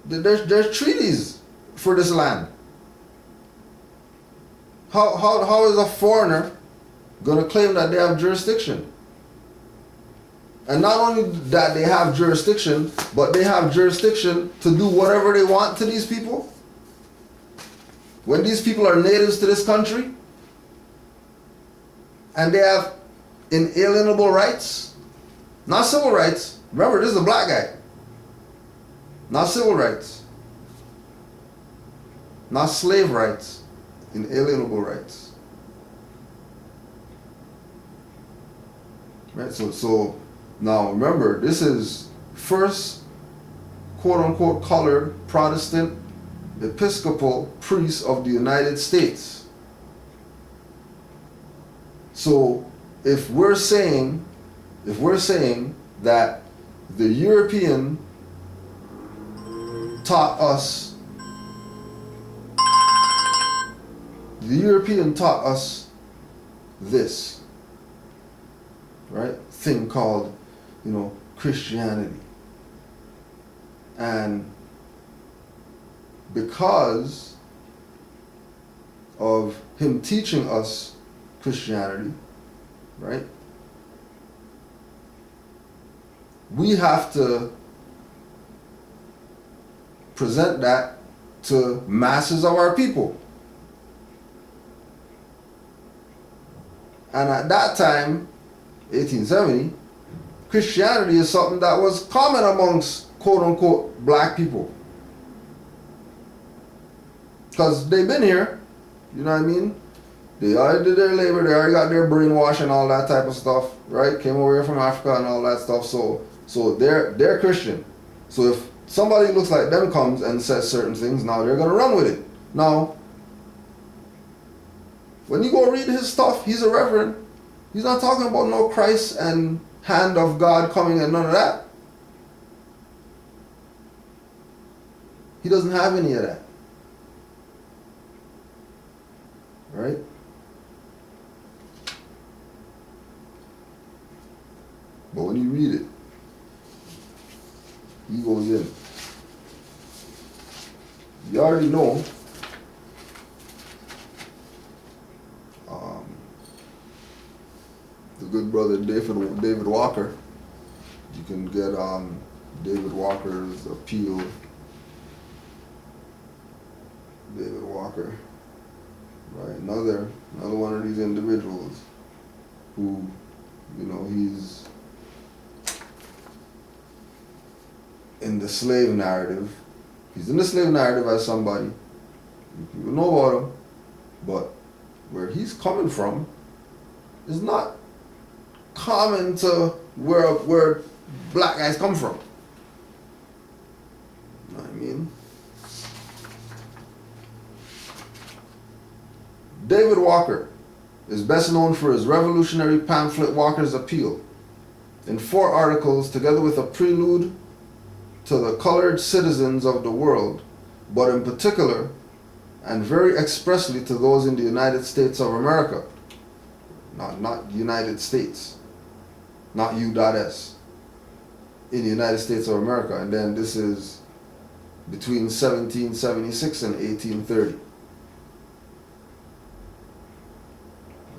There's treaties for this land. How is a foreigner going to claim that they have jurisdiction? And not only that they have jurisdiction, but they have jurisdiction to do whatever they want to these people. When these people are natives to this country, and they have inalienable rights, not civil rights. Remember, this is a black guy. Not civil rights. Not slave rights. Inalienable rights. Right? So now remember, this is first quote-unquote colored Protestant Episcopal priest of the United States. So if we're saying that the European taught us this, right, thing called, Christianity. And because of him teaching us Christianity, right, we have to present that to masses of our people. And at that time, 1870, Christianity is something that was common amongst quote-unquote black people. Because they've been here, you know what I mean? They already did their labor, they already got their brainwash and all that type of stuff, right? Came over here from Africa and all that stuff, so they're Christian. So if somebody looks like them comes and says certain things, now they're going to run with it. Now, when you go read his stuff, he's a reverend. He's not talking about no Christ and hand of God coming and none of that. He doesn't have any of that. Right? But when you read it, he goes in. You already know the good brother David Walker. You can get David Walker's appeal. David Walker, right? Another one of these individuals who, he's in the slave narrative. He's in the slave narrative as somebody. People know about him, but where he's coming from is not common to where black guys come from. You know what I mean? David Walker is best known for his revolutionary pamphlet Walker's Appeal, in 4 articles together with a prelude to the colored citizens of the world, but in particular and very expressly to those in the United States of America. Not United States, not U.S. in the United States of America. And then this is between 1776 and 1830.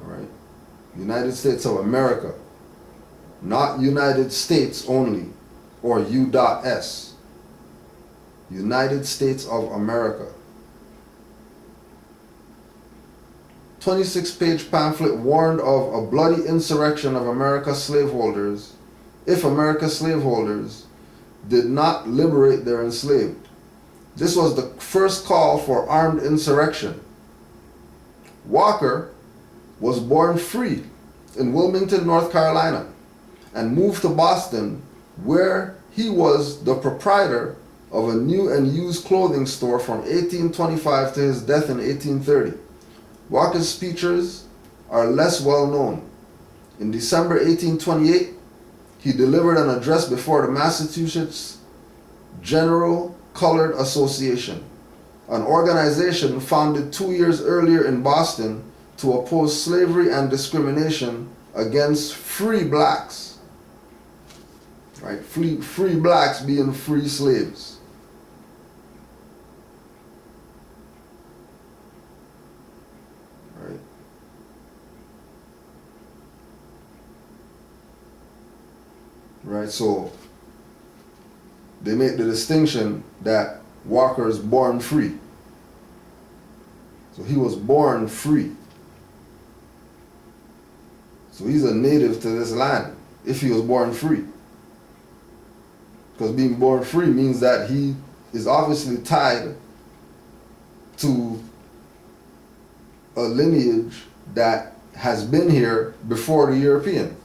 All right? United States of America, not United States only, or U.S. United States of America. 26-page pamphlet warned of a bloody insurrection of America's slaveholders if America's slaveholders did not liberate their enslaved. This was the first call for armed insurrection. Walker was born free in Wilmington, North Carolina, and moved to Boston, where he was the proprietor of a new and used clothing store from 1825 to his death in 1830. Walker's speeches are less well known. In December 1828, he delivered an address before the Massachusetts General Colored Association, an organization founded 2 years earlier in Boston to oppose slavery and discrimination against free blacks. Right? Free blacks being free slaves. right? So they make the distinction that Walker is born free. So he was born free. So he's a native to this land if he was born free. Because being born free means that he is obviously tied to a lineage that has been here before the European.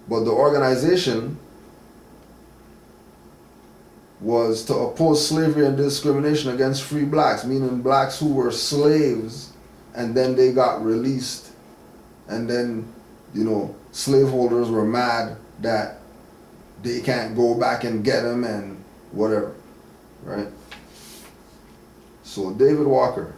But the organization was to oppose slavery and discrimination against free blacks, meaning blacks who were slaves and then they got released, and then, you know, slaveholders were mad that they can't go back and get them and whatever, right? So David Walker.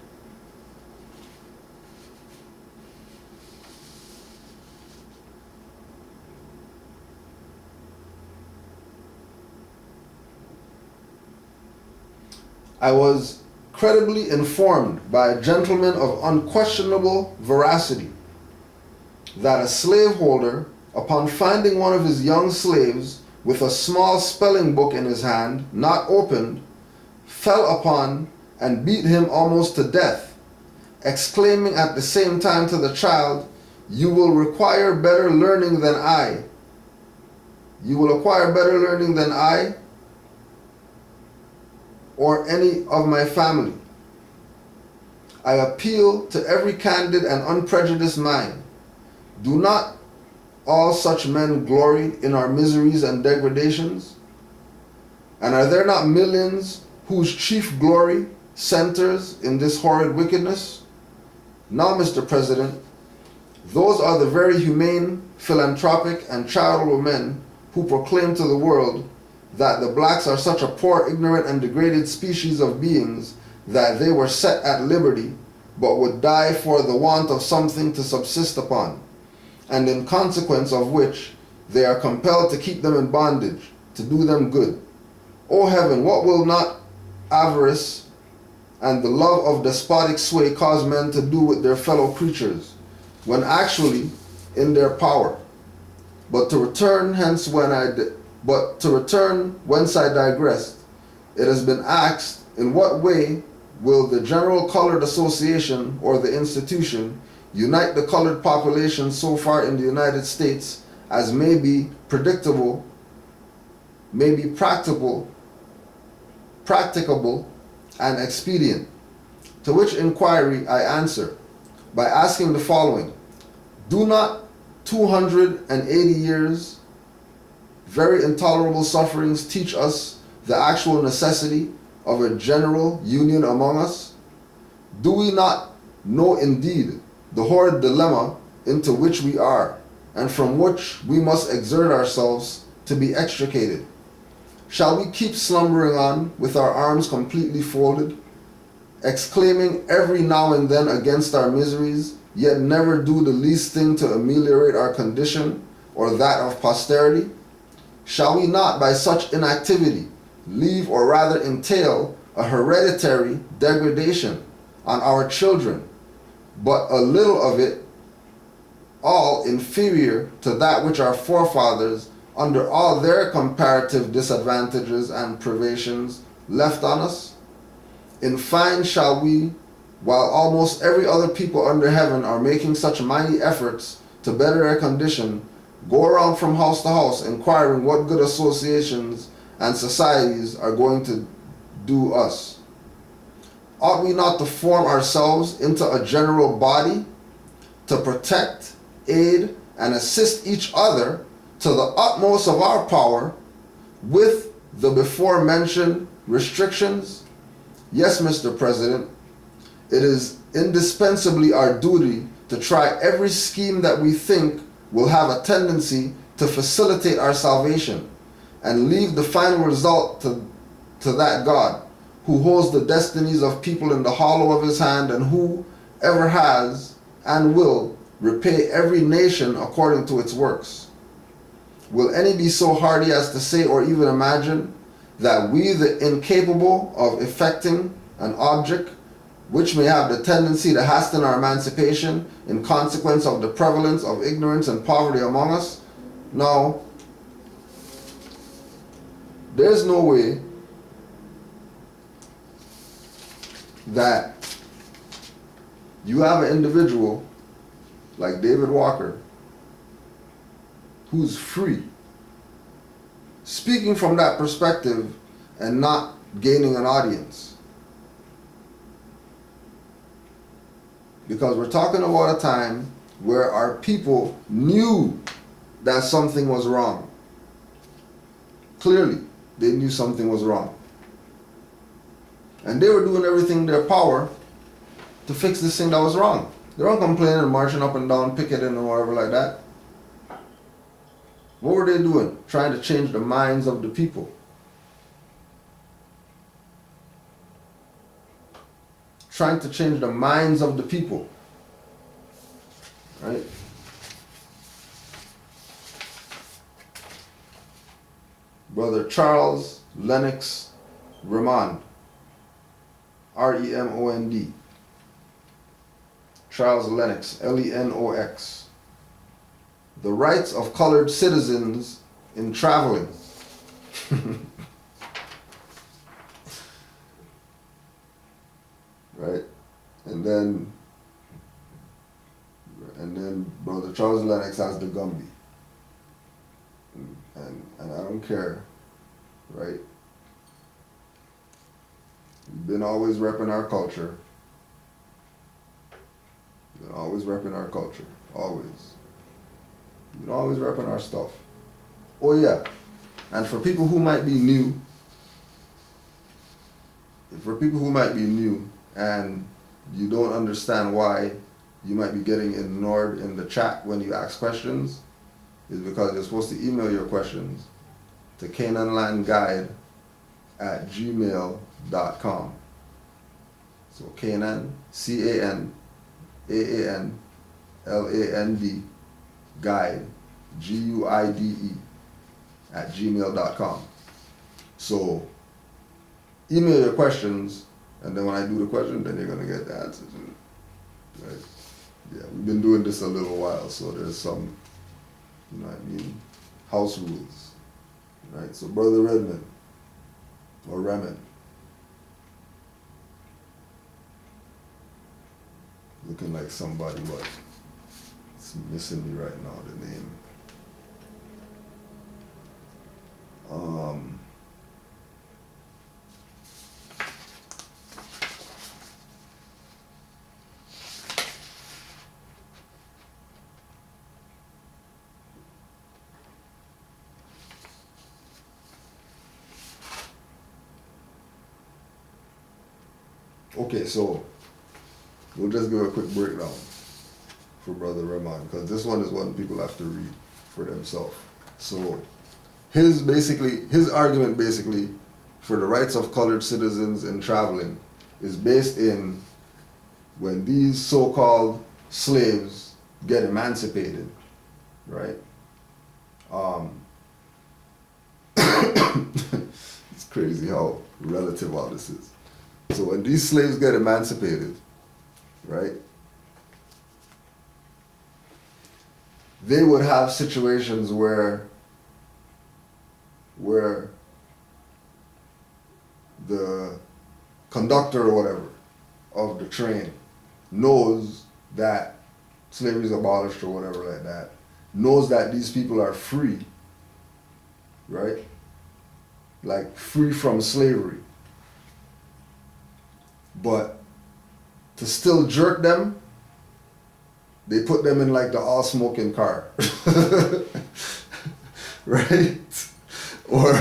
I was credibly informed by a gentleman of unquestionable veracity that a slaveholder, upon finding one of his young slaves with a small spelling book in his hand, not opened, fell upon and beat him almost to death, exclaiming at the same time to the child, "You will require better learning than I. You will acquire better learning than I or any of my family. I appeal to every candid and unprejudiced mind. Do not all such men glory in our miseries and degradations? And are there not millions whose chief glory centers in this horrid wickedness? Now, Mr. President, those are the very humane, philanthropic, and charitable men who proclaim to the world that the blacks are such a poor, ignorant, and degraded species of beings that they were set at liberty, but would die for the want of something to subsist upon, and in consequence of which they are compelled to keep them in bondage, to do them good. O heaven, what will not avarice and the love of despotic sway cause men to do with their fellow creatures, when actually in their power? But to return whence I digressed, it has been asked, in what way will the General Colored Association or the institution unite the colored population so far in the United States as may be practicable, and expedient? To which inquiry I answer by asking the following: do not 280 years very intolerable sufferings teach us the actual necessity of a general union among us? Do we not know indeed the horrid dilemma into which we are, and from which we must exert ourselves to be extricated? Shall we keep slumbering on with our arms completely folded, exclaiming every now and then against our miseries, yet never do the least thing to ameliorate our condition or that of posterity? Shall we not by such inactivity leave, or rather entail, a hereditary degradation on our children, but a little of it all inferior to that which our forefathers, under all their comparative disadvantages and privations, left on us? In fine, shall we, while almost every other people under heaven are making such mighty efforts to better their condition, go around from house to house inquiring what good associations and societies are going to do us? Ought we not to form ourselves into a general body to protect, aid, and assist each other to the utmost of our power with the before mentioned restrictions? Yes, Mr. President, it is indispensably our duty to try every scheme that we think will have a tendency to facilitate our salvation, and leave the final result to that God who holds the destinies of people in the hollow of his hand, and who ever has and will repay every nation according to its works. Will any be so hardy as to say or even imagine that we, the incapable of effecting an object which may have the tendency to hasten our emancipation in consequence of the prevalence of ignorance and poverty among us. Now, there's no way that you have an individual like David Walker who's free, speaking from that perspective and not gaining an audience. Because we're talking about a time where our people knew that something was wrong. Clearly, they knew something was wrong. And they were doing everything in their power to fix this thing that was wrong. They weren't complaining and marching up and down, picketing and whatever like that. What were they doing? Trying to change the minds of the people. Trying to change the minds of the people. Right? Brother Charles Lenox Remond. R-E-M-O-N-D. Charles Lenox, L-E-N-O-X. The rights of colored citizens in traveling. Right? And then Brother Charles Lenox has the Gumby. And I don't care, right? We've been always repping our culture. We've been always repping our culture. Always. We've been always repping our stuff. Oh yeah. And for people who might be new, and you don't understand why you might be getting ignored in the chat when you ask questions, is because you're supposed to email your questions to canaanlandguide@gmail.com. So Canaan, CANAANLAND, guide, GUIDE, @gmail.com. So email your questions, and then when I do the question, then you're going to get the answers. Right? Yeah, we've been doing this a little while, so there's some, you know what I mean, house rules. Right? So Brother Remond, looking like somebody, but it's missing me right now, the name. Okay, so we'll just give a quick breakdown for Brother Remond, because this one is one people have to read for themselves. So his argument basically for the rights of colored citizens in traveling is based in when these so-called slaves get emancipated, right? It's crazy how relative all this is. So when these slaves get emancipated, right, they would have situations where the conductor or whatever of the train knows that slavery is abolished or whatever like that, knows that these people are free, right? Like free from slavery. But to still jerk them, they put them in like the all smoking car. Right? Or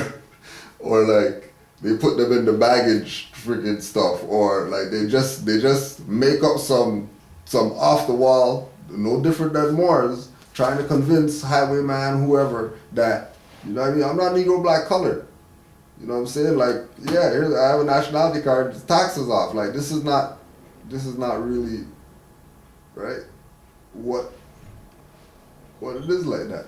like they put them in the baggage freaking stuff, or like they just make up some off the wall, no different than Moors, trying to convince highwayman, whoever, that, you know what I mean, I'm not Negro black colored. You know what I'm saying? Like, yeah, here's, I have a nationality card, the taxes off. Like, this is not really, right, what it is like that.